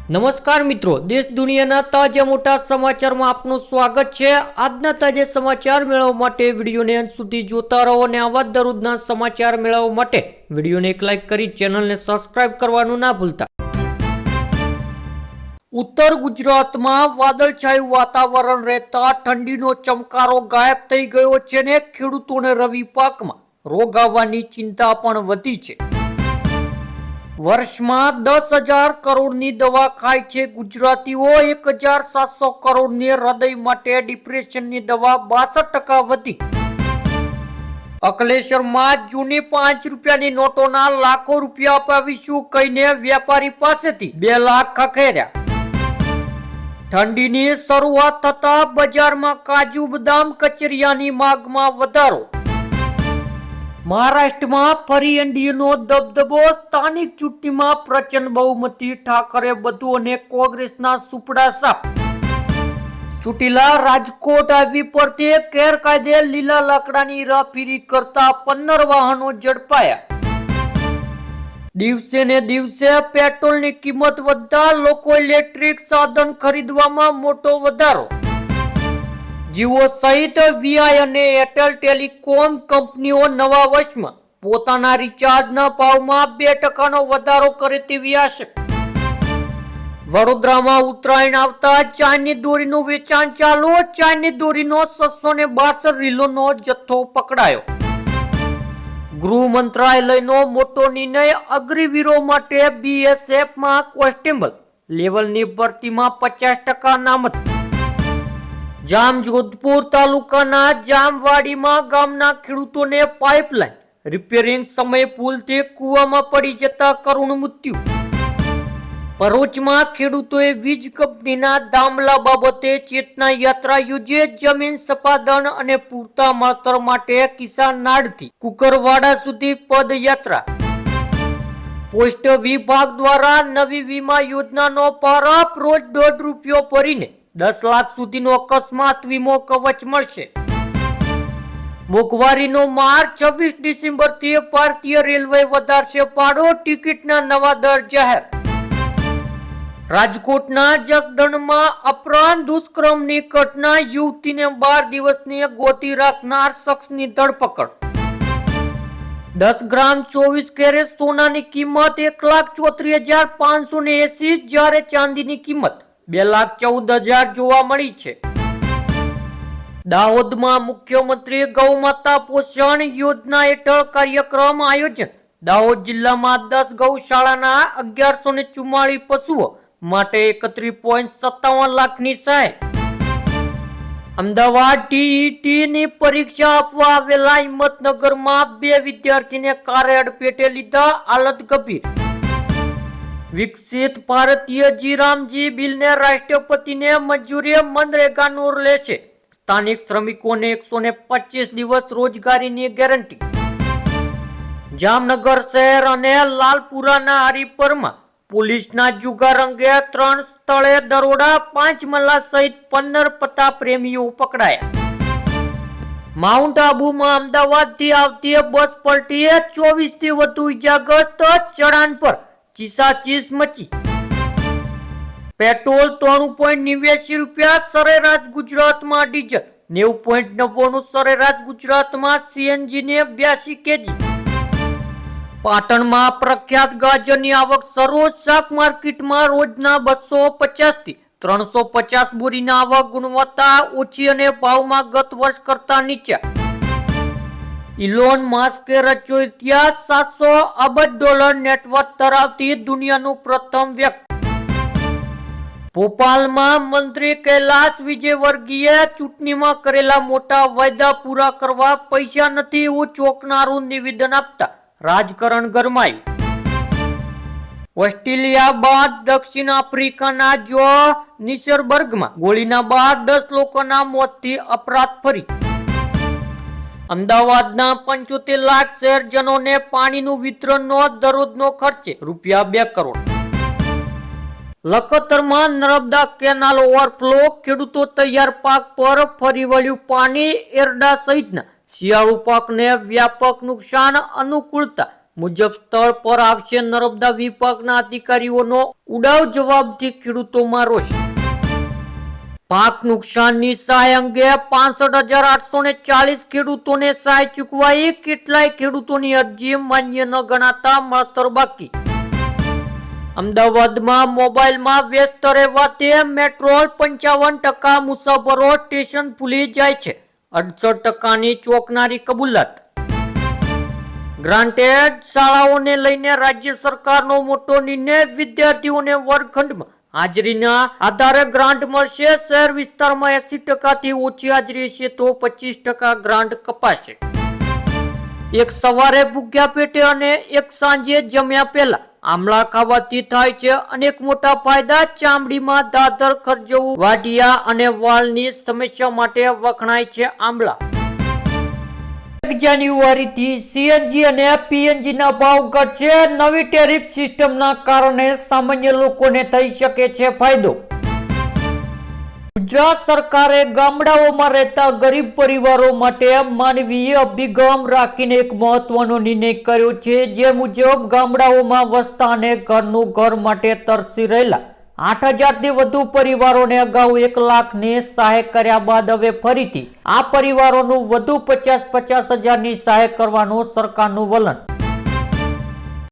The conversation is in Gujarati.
નમસ્કાર મિત્રો, દેશ દુનિયાના તાજા મોટા સમાચારમાં આપનું સ્વાગત છે। આજના તાજા સમાચાર મેળવવા માટે વિડીયોને અંત સુધી જોતા રહો અને આવા દરરોજના સમાચાર મેળવવા માટે વિડીયોને એક લાઈક કરી ચેનલને સબસ્ક્રાઇબ કરવાનું ના ભૂલતા। ઉત્તર ગુજરાતમાં વાદળછાયું વાતાવરણ રહેતા ઠંડીનો ચમકારો ગાયબ થઈ ગયો છે ને ખેડૂતોને રવિ પાકમાં રોગ આવવાની ચિંતા પણ વધી છે। વર્ષમાં 10,000 કરોડની દવા ખાય છે ગુજરાતીઓ। 1,700 કરોડની હૃદય માટે ડિપ્રેશનની દવા 62% વધી। અંકલેશ્વરમાં જૂની 5 રૂપિયાની નોટોના લાખો રૂપિયા અપાવીશું કહીને વેપારી પાસેથી 2 લાખ ખખેર્યા। ઠંડીની શરૂઆત થતા બજારમાં કાજુ બદામ કચરિયાની માંગમાં વધારો। મહારાષ્ટ્રમાં ફરી એનડીએનો દબદબો। સ્થાનિક ચૂંટણીમાં પ્રચંડ બહુમતી, ઠાકરે બધું અને કોંગ્રેસના સુપડા સાફ। ચોટીલા રાજકોટ હાઈવે પરથી ગેરકાયદે લીલા લાકડાની હેરાફેરી કરતા 15 વાહનો ઝડપાયા। દિવસે ને દિવસે પેટ્રોલની કિંમત વધતા લોકો ઇલેક્ટ્રિક સાધન ખરીદવામાં મોટો વધારો। જીઓ સહિત વીઆઈ અને એરટેલ ટેલિકોમ કંપનીઓ નવા વર્ષમાં પોતાના રિચાર્જના ભાવમાં 2% વધારો કરે તેવી આશા। વડોદરામાં ઉત્તરાયણ આવતા ચાઇનીઝ દોરીનું વેચાણ ચાલુ। ચાઇનીઝ દોરીનો 662 રીલોનો જથ્થો પકડાયો। ગૃહ મંત્રાલયનો મોટો નિર્ણય। અગ્નિવીરો માટે બીએસએફમાં કોન્સ્ટેબલ લેવલની ભરતીમાં 50% અનામત। જામજોધપુર તાલુકાના જામવાડીમાં ગામના ખેડૂતોને પાઇપલાઇન રિપેરિંગ સમયે ભૂલથી કૂવામાં પડી જતા કરુણ મૃત્યુ। ભરૂચમાં ખેડૂતોએ વીજ કંપનીના દામલા બાબતે ચેતના યાત્રા યોજી। જમીન સંપાદન અને પૂરતા મળતર માટે કિસાન નાડથી કુકરવાડા સુધી પદયાત્રા। પોસ્ટ વિભાગ દ્વારા નવી વીમા યોજનાનો પ્રારંભ। રોજ ₹1.5 ભરીને 10 લાખ સુધીનો અકસ્માત વીમો કવચ મળશે। મોંઘવારીનો માર। 26 ડિસેમ્બરથી ભારતીય રેલવે વધારશે ભાડું। ટિકિટના નવા દર જાહેર। રાજકોટના જસદણમાં અપહરણ દુષ્કર્મની ઘટના। યુવતીને 12 દિવસની ગોતી રાખનાર શખ્સની ધરપકડ। 10 ગ્રામ 24 કેરેટ સોનાની કિંમત 1,34,580 જ્યારે ચાંદીની કિંમત 2,14,000 જોવા મળી છે। દાહોદમાં મુખ્યમંત્રી ગૌમાતા પોષણ યોજના હેઠળ કાર્યક્રમ આયોજન। દાહોદ જિલ્લામાં 10 ગૌશાળાના 1,144 પશુઓ માટે 31.57 લાખની સહાય। અમદાવાદ ટીઈટીની પરીક્ષા આપવા આવેલા હિંમતનગરમાં 2 વિદ્યાર્થીને કારે અડફેટે લીધા, હાલત ગંભીર। વિકસિત ભારતીય જી-રામજી બિલને રાષ્ટ્રપતિને મંજૂરી। મનરેગાનો લેશે સ્થાનિક શ્રમિકોને 125 દિવસ રોજગારીની ગેરંટી। જામનગર શહેર અને લાલપુરાના હરિપરમાં પોલીસના જુગાર અંગે 3 સ્થળે દરોડા। 5 મલ્લા સહિત 15 પત્તા પ્રેમીઓ પકડાયા। માઉન્ટ આબુમાં અમદાવાદથી આવતી બસ પલટી, 24 થી વધુ ઇજાગ્રસ્ત। ચઢાણ પર ચીસાચીસ મચી। પેટ્રોલ 3.89 રૂપિયા સરેરાશ ગુજરાતમાં। ડીઝલ 90.99 સરેરાશ ગુજરાતમાં। સીએનજી ને 82 કેજી। પાટણમાં પ્રખ્યાત ગાજરની આવક શરૂ। શાક માર્કેટમાં રોજના 250 થી 350 બોરીના આવક। ગુણવત્તા ઓછી અને ભાવમાં ગત વર્ષ કરતા નીચા। ઇલોન મસ્કે રચ્યો ઇતિહાસ। $700 અબજ નેટવર્થ ધરાવતી દુનિયાનું પ્રથમ વ્યક્તિ। ભોપાલમાં મંત્રી કૈલાશ વિજયવર્ગીયે ચૂંટણીમાં કરેલા મોટા વાયદા પૂરા કરવા પૈસા નથી એવું ચોંકનારું નિવેદન આપતા રાજકારણ ગરમાયું। ઓસ્ટ્રેલિયા બાદ દક્ષિણ આફ્રિકાના જોહાનિસબર્ગમાં ગોળીના બાદ 10 લોકોના મોતથી અફરાત ફરી। અમદાવાદના 75 લાખ શહેરજનોને પાણીનું વિતરણનો દરરોજનો ખર્ચે ₹2 કરોડ। લખતરમાં નર્મદા કેનાલ ઓવરફ્લો। ખેડૂતો તૈયાર પાક પર ફરી વળ્યું પાણી। એરડા સહિતના શિયાળુ પાકને વ્યાપક નુકસાન। અનુકૂળતા મુજબ સ્થળ પર આવશે નર્મદા વિભાગના અધિકારીઓનો ઉડાવ જવાબથી ખેડૂતોમાં રોષ. પાક નુકસાનની સહાય અંગે 65,840 ખેડૂતોને સહાય ચૂકવાઈ. કેટલાય ખેડૂતોની અરજી માન્ય ન ગણાતા મળતર બાકી. અમદાવાદમાં મોબાઈલમાં વ્યસ્ત રહેવાથી મેટ્રોલ 55% મુસાફરો સ્ટેશન ભૂલી જાય છે. 68%ની ચોંકનારી કબૂલાત. ગ્રાન્ટેડ શાળાઓને લઈને રાજ્ય સરકારનો મોટો નિર્ણય. વિદ્યાર્થીઓને વર્ગખંડમાં હાજરીના આધારે ગ્રાન્ટ મળશે. શહેર વિસ્તારમાં 80% થી ઓછી હાજરી હશે તો 25% ગ્રાન્ટ કપાશે. એક સવારે ભૂખ્યા પેટે અને એક સાંજે જમ્યા પહેલા આમળા ખાવાથી થાય છે અનેક મોટા ફાયદા. ચામડીમાં દાદર ખરજવું, વાઢિયા અને વાળની સમસ્યા માટે વખણાય છે આમળા. 1 જાન્યુઆરીથી સીએનજી અને પીએનજીના ભાવ ઘટશે. નવી ટેરિફ સિસ્ટમના કારણે સામાન્ય લોકોને થઈ શકે છે ફાયદો. ગુજરાત સરકારે ગામડાઓમાં રહેતા ગરીબ પરિવારો માટે માનવીય અભિગમ રાખીને એક મહત્વનો નિર્ણય કર્યો છે. જે મુજબ ગામડાઓમાં વસતા અને ઘરનું ઘર માટે તરસી રહેલા 8,000થી વધુ પરિવારોને અગાઉ 1 લાખની સહાય કર્યા બાદ હવે ફરીથી આ પરિવારોનું વધુ 50,000ની સહાય કરવાનું સરકારનું વલણ.